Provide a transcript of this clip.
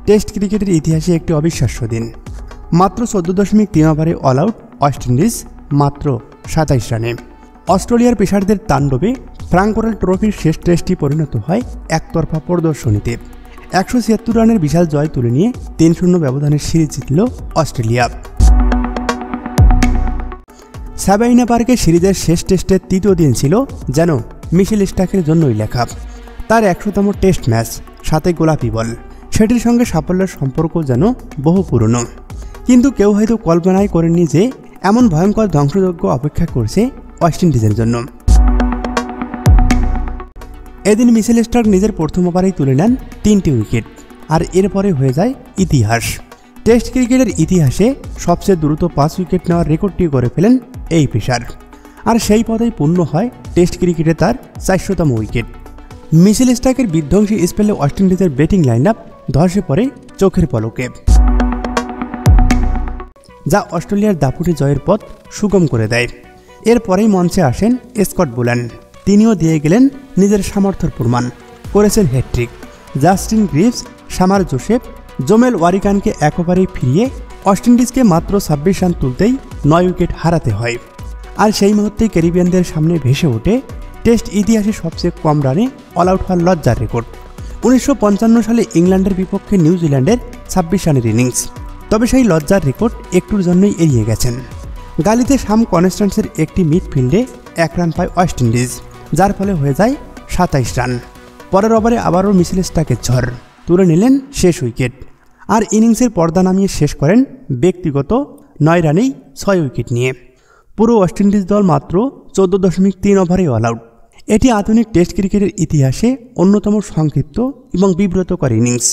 Test ক্রিকেটের ইতিহাসে একটি অবিশ্বাস্য দিন। মাত্র 14.3 ওভারে অল আউট ওয়েস্ট ইন্ডিজ মাত্র 27 রানে। অস্ট্রেলিয়ার পেসারদের তাণ্ডবে ফ্রাঙ্ক কোরেল ট্রফির শেষ টেস্টটি পরিণত হয় একতরফা প্রদর্শনীতে। 176 রানের বিশাল জয় তুলে নিয়ে 3-0 ব্যবধানের সিরিজ জিতল অস্ট্রেলিয়া। সাবাইনা পার্কে সিরিজের শেষ টেস্টের তৃতীয় দিন ছিল যেন মিশেল স্টার্কের জন্যই লেখা। তার 100তম টেস্ট ম্যাচ, সাথে গোলাপি বল, সেটির সঙ্গে সাফল্যের সম্পর্ক যেন বহু পুরনো। কিন্তু কেউ হয়তো কল্পনাই করেননি যে এমন ভয়ঙ্কর ধ্বংসযজ্ঞ অপেক্ষা করছে ওয়েস্ট ইন্ডিজের জন্য। এদিন মিশেল স্টার্ক নিজের প্রথম ওভারেই তুলে নেন 3টি উইকেট, আর এরপরে হয়ে যায় ইতিহাস। টেস্ট ক্রিকেটের ইতিহাসে সবচেয়ে দ্রুত 5 উইকেট নেওয়ার রেকর্ডটি করে ফেলেন এই পেসার, আর সেই পদেই পূর্ণ হয় টেস্ট ক্রিকেটে তার 400তম উইকেট। মিশেল স্টার্কের বিধ্বংসী স্পেলে ওয়েস্ট ইন্ডিজের ব্যাটিং লাইন আপ ধসে পড়ে চোখের পলকে, যা অস্ট্রেলিয়ার দাপুটে জয়ের পথ সুগম করে দেয়। এরপরেই মঞ্চে আসেন স্কট বুলান। তিনিও দিয়ে গেলেন নিজের সামর্থ্যের প্রমাণ, করেছেন hattrick. Justin Greaves, Shamar Joseph, Jomel ওয়ারিকানকে এক ওভারেই ফিরিয়ে ওয়েস্ট ইন্ডিজকে মাত্র 26 রান তুলতেই 9 উইকেট হারাতে হয়। আর সেই মুহূর্তেই ক্যারিবিয়ানদের সামনে ভেসে ওঠে টেস্ট ইতিহাসে সবচেয়ে কম রানে অল আউট হওয়ার লজ্জার রেকর্ড। 1955 সালে ইংল্যান্ডের বিপক্ষে নিউজিল্যান্ডের 26 রানের ইনিংস। তবে সেই লজ্জার রেকর্ড একটুর জন্যই এড়িয়ে গেছেন। গালিতে শাম কনস্ট্যান্সের একটি মিডফিল্ডে 1 রান পায় ওয়েস্ট ইন্ডিজ, যার ফলে হয়ে যায় 27 রান। পরের ওভারে আবারও মিশেল স্টার্কের ঝড়, তুলে নিলেন শেষ উইকেট, আর ইনিংসের পর্দা নামিয়ে শেষ করেন ব্যক্তিগত 9 রানেই 6 উইকেট নিয়ে। পুরো ওয়েস্ট ইন্ডিজ দল মাত্র 14.3 ওভারে অল আউট। এটি আধুনিক টেস্ট ক্রিকেটের ইতিহাসে অন্যতম সংক্ষিপ্ত এবং বিব্রতকর ইনিংস।